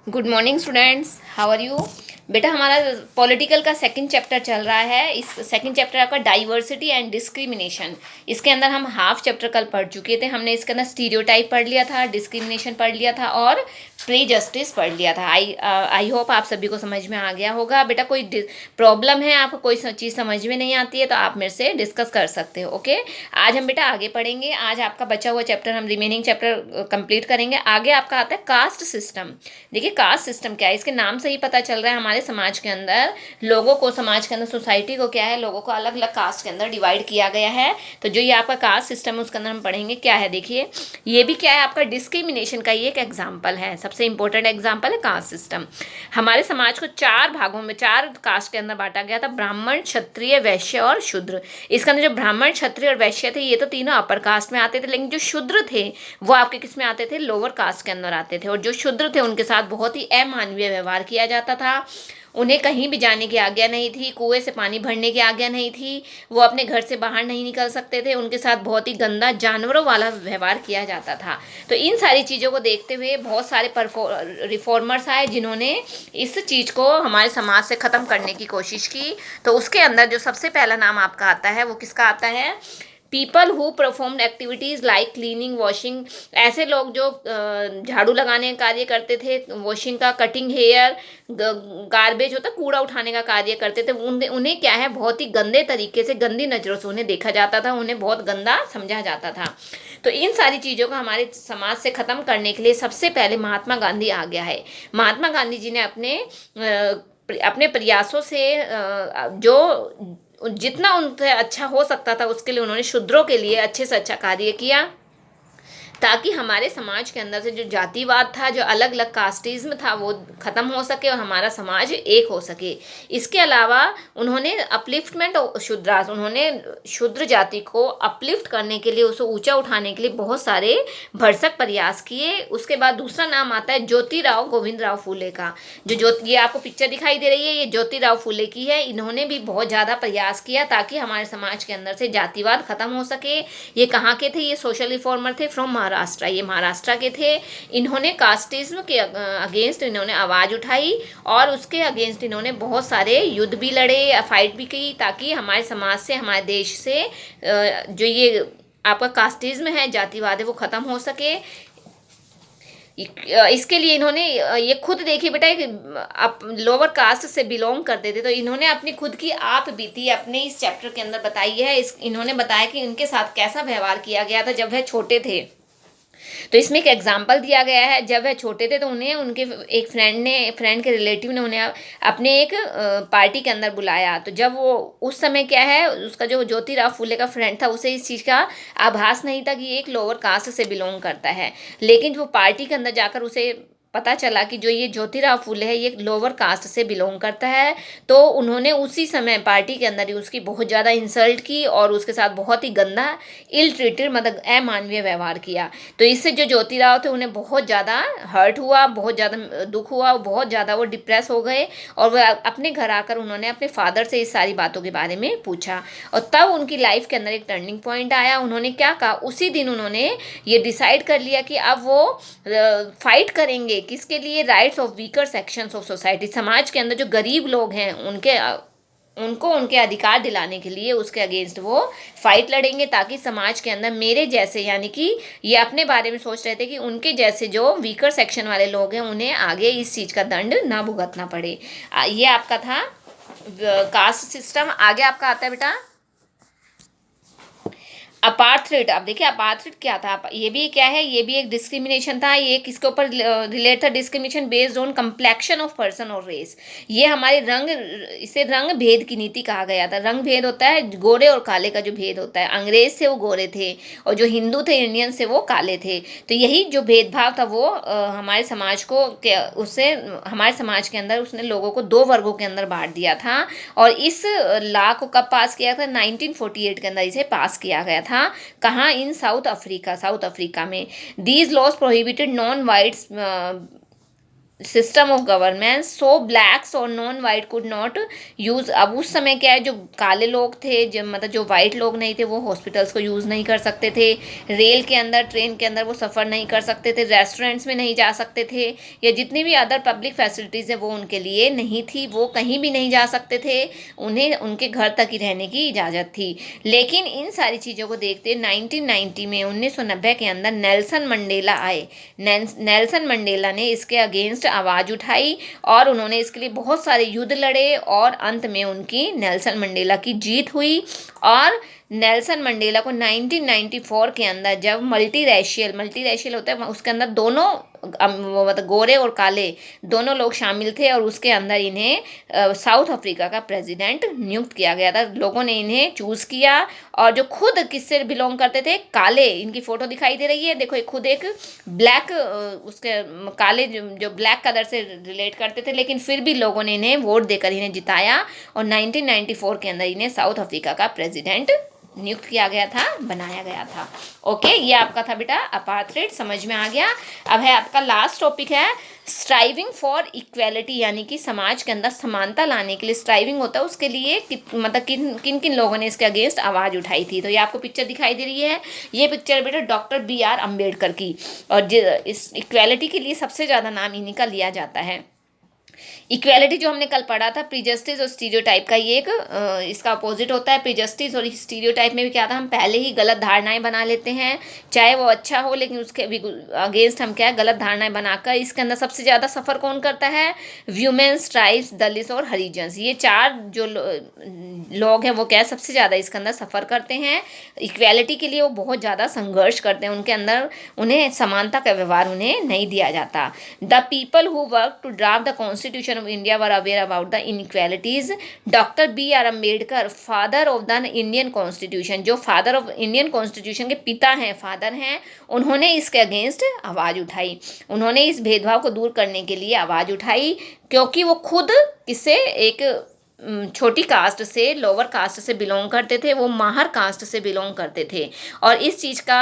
Good morning students, how are you. बेटा हमारा political का सेकंड चैप्टर चल रहा है। इस सेकंड चैप्टर आपका डाइवर्सिटी एंड डिस्क्रिमिनेशन। इसके अंदर हम हाफ चैप्टर कल पढ़ चुके थे। हमने इसके अंदर स्टीरियोटाइप पढ़ लिया था, डिस्क्रिमिनेशन पढ़ लिया था और प्री जस्टिस पढ़ लिया था। आई होप आप सभी को समझ में आ गया होगा। बेटा कोई प्रॉब्लम है, आपको कोई चीज़ समझ में नहीं आती है तो आप मेरे से डिस्कस कर सकते हो। ओके, आज हम बेटा आगे पढ़ेंगे। आज आपका बचा हुआ चैप्टर, हम रिमेनिंग चैप्टर कंप्लीट करेंगे। आगे आपका आता है कास्ट सिस्टम। देखिए कास्ट सिस्टम क्या है, इसके नाम से ही पता चल रहा है हमारे समाज के अंदर लोगों को, समाज के अंदर सोसाइटी को क्या है, लोगों को अलग अलग कास्ट के अंदर डिवाइड किया गया है। तो जो ये आपका कास्ट सिस्टम है उसके अंदर हम पढ़ेंगे क्या है। देखिए ये भी क्या है, आपका डिस्क्रिमिनेशन का ही एक एग्जाम्पल है। सबसे इंपॉर्टेंट एग्जाम्पल है कास्ट सिस्टम। हमारे समाज को चार भागों में, चार कास्ट के अंदर बांटा गया था, ब्राह्मण, क्षत्रिय, वैश्य और शूद्र। इसके अंदर जो ब्राह्मण, क्षत्रिय और वैश्य थे ये तो तीनों अपर कास्ट में आते थे, लेकिन जो शूद्र थे वो आपके किस में आते थे, लोअर कास्ट के अंदर आते थे। और जो शूद्र थे उनके साथ बहुत ही अमानवीय व्यवहार किया जाता था। उन्हें कहीं भी जाने की आज्ञा नहीं थी, कुएं से पानी भरने की आज्ञा नहीं थी, वो अपने घर से बाहर नहीं निकल सकते थे, उनके साथ बहुत ही गंदा जानवरों वाला व्यवहार किया जाता था। तो इन सारी चीज़ों को देखते हुए बहुत सारे रिफॉर्मर्स आए जिन्होंने इस चीज़ को हमारे समाज से ख़त्म करने की कोशिश की। तो उसके अंदर जो सबसे पहला नाम आपका आता है वो किसका आता है, people who performed activities like cleaning, washing. ऐसे लोग जो झाड़ू लगाने का कार्य करते थे, वॉशिंग का, कटिंग हेयर, गार्बेज होता कूड़ा उठाने का कार्य करते थे, उन्हें क्या है बहुत ही गंदे तरीके से, गंदी नज़रों से उन्हें देखा जाता था, उन्हें बहुत गंदा समझा जाता था। तो इन सारी चीज़ों को हमारे समाज से ख़त्म करने के लिए सबसे पहले महात्मा गांधी आ गया है। महात्मा गांधी जी ने अपने प्रयासों से जो जितना उनसे अच्छा हो सकता था उसके लिए उन्होंने शूद्रों के लिए अच्छे से अच्छा कार्य किया, ताकि हमारे समाज के अंदर से जो जातिवाद था, जो अलग अलग कास्टिज्म था, वो ख़त्म हो सके और हमारा समाज एक हो सके। इसके अलावा उन्होंने अपलिफ्टमेंट ऑफ शूद्रास, उन्होंने शूद्र जाति को अपलिफ्ट करने के लिए, उसे ऊंचा उठाने के लिए बहुत सारे भरसक प्रयास किए। उसके बाद दूसरा नाम आता है ज्योतिराव गोविंद राव फूले का। ये आपको पिक्चर दिखाई दे रही है, ये ज्योतिराव फूले की है। इन्होंने भी बहुत ज़्यादा प्रयास किया ताकि हमारे समाज के अंदर से जातिवाद ख़त्म हो सके। ये कहाँ के थे, ये सोशल रिफॉर्मर थे फ्रॉम महाराष्ट्र, ये महाराष्ट्र के थे। इन्होंने कास्टिज्म के अगेंस्ट इन्होंने आवाज़ उठाई और उसके अगेंस्ट इन्होंने बहुत सारे युद्ध भी लड़े, फाइट भी की, ताकि हमारे समाज से, हमारे देश से जो ये आपका कास्टिज्म है, जातिवाद है, वो ख़त्म हो सके। इसके लिए इन्होंने ये खुद देखिए बेटा, आप लोअर कास्ट से बिलोंग करते थे तो इन्होंने अपनी खुद की आप बीती अपने इस चैप्टर के अंदर बताई है। इन्होंने बताया कि उनके साथ कैसा व्यवहार किया गया था जब वह छोटे थे। तो इसमें एक एग्जाम्पल दिया गया है, जब वह छोटे थे तो उन्हें उनके एक फ्रेंड के रिलेटिव ने उन्हें अपने एक पार्टी के अंदर बुलाया। तो जब वो उस समय क्या है, उसका जो ज्योतिराव फूले का फ्रेंड था उसे इस चीज़ का आभास नहीं था कि ये एक लोअर कास्ट से बिलोंग करता है। लेकिन वो पार्टी के अंदर जाकर उसे पता चला कि जो ये ज्योतिराव फूले है ये लोअर कास्ट से बिलोंग करता है। तो उन्होंने उसी समय पार्टी के अंदर ही उसकी बहुत ज़्यादा इंसल्ट की और उसके साथ बहुत ही गंदा, इल ट्रीटेड, मतलब अमानवीय व्यवहार किया। तो इससे जो ज्योतिराव थे उन्हें बहुत ज़्यादा हर्ट हुआ, बहुत ज़्यादा दुख हुआ, बहुत ज़्यादा वो डिप्रेस हो गए। और वह अपने घर आकर उन्होंने अपने फादर से इस सारी बातों के बारे में पूछा और तब उनकी लाइफ के अंदर एक टर्निंग पॉइंट आया। उन्होंने क्या कहा, उसी दिन उन्होंने ये डिसाइड कर लिया कि अब वो फाइट करेंगे किसके लिए, rights of weaker sections of society. समाज के अंदर जो गरीब लोग हैं उनको उनके अधिकार दिलाने के लिए उसके अगेंस्ट वो फाइट लड़ेंगे, ताकि समाज के अंदर मेरे जैसे, यानी कि ये अपने बारे में सोच रहे थे कि उनके जैसे जो वीकर सेक्शन वाले लोग हैं उन्हें आगे इस चीज़ का दंड ना भुगतना पड़े। ये आपका था कास्ट सिस्टम। आगे आपका आता है बेटा अपार्थ्रिड। अब देखिए अपार्थ्रिड क्या था, ये भी क्या है, ये भी एक डिस्क्रिमिनेशन था। ये किसके ऊपर रिलेट था, discrimination based on complexion of person और रेस। ये हमारे इसे रंग भेद की नीति कहा गया था। रंग भेद होता है गोरे और काले का जो भेद होता है, अंग्रेज थे वो गोरे थे और जो हिंदू थे, इंडियन से, वो काले थे। तो यही जो भेदभाव था वो हमारे समाज को उससे हमारे समाज के अंदर उसने लोगों को दो वर्गों के अंदर बांट दिया था। और इस लॉ को कब पास किया था, 1948 के अंदर इसे पास किया गया था। कहाँ, इन साउथ अफ्रीका में। These laws prohibited non whites system of governance so blacks और non white could not use. अब उस समय क्या है, जो काले लोग थे, जो मतलब जो वाइट लोग नहीं थे, वो हॉस्पिटल्स को यूज़ नहीं कर सकते थे, रेल के अंदर, ट्रेन के अंदर वो सफ़र नहीं कर सकते थे, रेस्टोरेंट्स में नहीं जा सकते थे, या जितनी भी अदर पब्लिक फैसिलिटीज़ है वो उनके लिए नहीं थी, वो कहीं भी नहीं जा सकते थे, उन्हें उनके घर तक ही रहने की इजाज़त थी। लेकिन इन सारी चीज़ों को देखते 1990 में 1990 के अंदर नेल्सन मंडेला आए। नेल्सन मंडेला ने इसके अगेंस्ट आवाज़ उठाई और उन्होंने इसके लिए बहुत सारे युद्ध लड़े और अंत में उनकी, नेल्सन मंडेला की जीत हुई। और नेल्सन मंडेला को 1994 के अंदर जब मल्टी रेशियल होता है, उसके अंदर दोनों मतलब गोरे और काले दोनों लोग शामिल थे, और उसके अंदर इन्हें साउथ अफ्रीका का प्रेसिडेंट नियुक्त किया गया था। लोगों ने इन्हें चूज़ किया, और जो खुद किससे बिलोंग करते थे, काले, इनकी फ़ोटो दिखाई दे रही है, देखो, एक खुद एक ब्लैक, उसके काले जो ब्लैक कलर से रिलेट करते थे, लेकिन फिर भी लोगों ने इन्हें वोट देकर इन्हें जिताया, और 1994 के अंदर इन्हें साउथ अफ्रीका का प्रेसिडेंट नियुक्त किया गया था, बनाया गया था। ओके, ये आपका था बेटा अपार्थाइड, समझ में आ गया। अब है आपका लास्ट टॉपिक है स्ट्राइविंग फॉर इक्वेलिटी, यानी कि समाज के अंदर समानता लाने के लिए स्ट्राइविंग होता है, उसके लिए मतलब किन किन लोगों ने इसके अगेंस्ट आवाज़ उठाई थी। तो ये आपको पिक्चर दिखाई दे रही है, ये पिक्चर बेटा डॉक्टर BR अम्बेडकर की, और इस इक्वेलिटी के लिए सबसे ज़्यादा नाम इन्हीं का लिया जाता है। इक्वेलिटी जो हमने कल पढ़ा था, प्रीजस्टिस और स्टीरियोटाइप का ये एक इसका अपोजिट होता है। प्रीजस्टिस और स्टीरियोटाइप में भी क्या था, हम पहले ही गलत धारणाएं बना लेते हैं, चाहे वो अच्छा हो, लेकिन उसके भी अगेंस्ट हम क्या है, गलत धारणाएं बनाकर। इसके अंदर सबसे ज़्यादा सफ़र कौन करता है, व्यूमेन्स, ट्राइब्स, दलित और हरिजन्स, ये चार जो लोग हैं वो क्या है, सबसे ज़्यादा इसके अंदर सफ़र करते हैं। इक्वेलिटी के लिए वो बहुत ज़्यादा संघर्ष करते हैं, उनके अंदर उन्हें समानता का व्यवहार उन्हें नहीं दिया जाता। The people who work to draft the constitution of India were aware about the inequalities. Doctor BR Ambedkar, father of the Indian constitution, जो फादर ऑफ इंडियन कॉन्स्टिट्यूशन के पिता हैं, फादर हैं, उन्होंने इसके अगेंस्ट आवाज़ उठाई, उन्होंने इस भेदभाव को दूर करने के लिए आवाज़ उठाई, क्योंकि वो खुद किससे, एक छोटी कास्ट से, लोअर कास्ट से बिलोंग करते थे, वो माहर कास्ट से बिलोंग करते थे, और इस चीज़ का,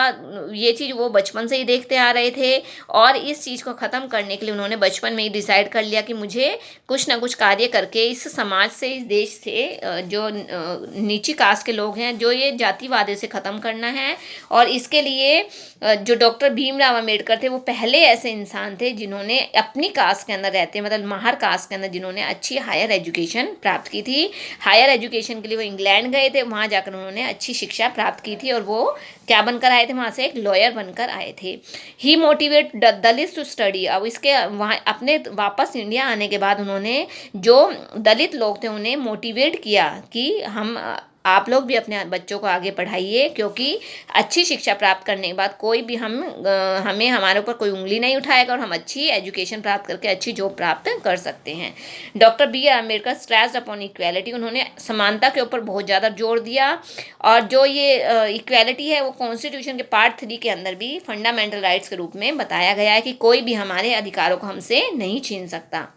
ये चीज़ वो बचपन से ही देखते आ रहे थे, और इस चीज़ को ख़त्म करने के लिए उन्होंने बचपन में ही डिसाइड कर लिया कि मुझे कुछ ना कुछ कार्य करके इस समाज से, इस देश से जो नीची कास्ट के लोग हैं, जो ये जातिवाद से ख़त्म करना है। और इसके लिए जो डॉक्टर भीमराव अम्बेडकर थे, वो पहले ऐसे इंसान थे जिन्होंने अपनी कास्ट के अंदर रहते, मतलब माहर कास्ट के अंदर, जिन्होंने अच्छी हायर एजुकेशन प्राप्त की थी। हायर एजुकेशन के लिए वो इंग्लैंड गए थे, वहाँ जाकर उन्होंने अच्छी शिक्षा प्राप्त की थी, और वो क्या बनकर आए थे, वहाँ से एक लॉयर बनकर आए थे। ही मोटिवेट दलित टू स्टडी। अब इसके वहाँ अपने वापस इंडिया आने के बाद उन्होंने जो दलित लोग थे उन्हें मोटिवेट किया कि आप लोग भी अपने बच्चों को आगे पढ़ाइए, क्योंकि अच्छी शिक्षा प्राप्त करने के बाद कोई भी हमें हमारे ऊपर कोई उंगली नहीं उठाएगा, और हम अच्छी एजुकेशन प्राप्त करके अच्छी जॉब प्राप्त कर सकते हैं। Doctor BR Ambedkar stressed upon equality, उन्होंने समानता के ऊपर बहुत ज़्यादा जोर दिया, और जो ये इक्वेलिटी है वो कॉन्स्टिट्यूशन के पार्ट 3 के अंदर भी फंडामेंटल राइट्स के रूप में बताया गया है कि कोई भी हमारे अधिकारों को हमसे नहीं छीन सकता।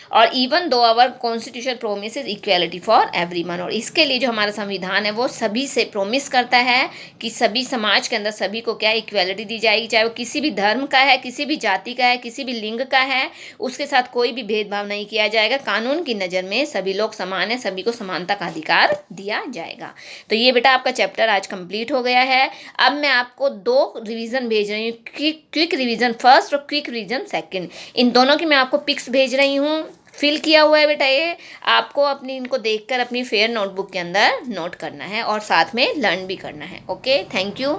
और even though our constitution promises equality for everyone, और इसके लिए जो हमारा संविधान है वो सभी से प्रोमिस करता है कि सभी समाज के अंदर सभी को क्या इक्वेलिटी दी जाएगी, चाहे वो किसी भी धर्म का है, किसी भी जाति का है, किसी भी लिंग का है, उसके साथ कोई भी भेदभाव नहीं किया जाएगा। कानून की नज़र में सभी लोग समान है, सभी को समानता का अधिकार दिया जाएगा। तो ये बेटा आपका चैप्टर आज कंप्लीट हो गया है। अब मैं आपको 2 रिवीजन भेज रही हूँ, क्विक रिवीजन फर्स्ट और क्विक रिवीजन सेकंड। इन दोनों की मैं आपको पिक्स भेज रही हूँ, फिल किया हुआ है बेटा, ये आपको अपनी इनको देखकर अपनी फेयर नोटबुक के अंदर नोट करना है, और साथ में लर्न भी करना है। Okay, thank you.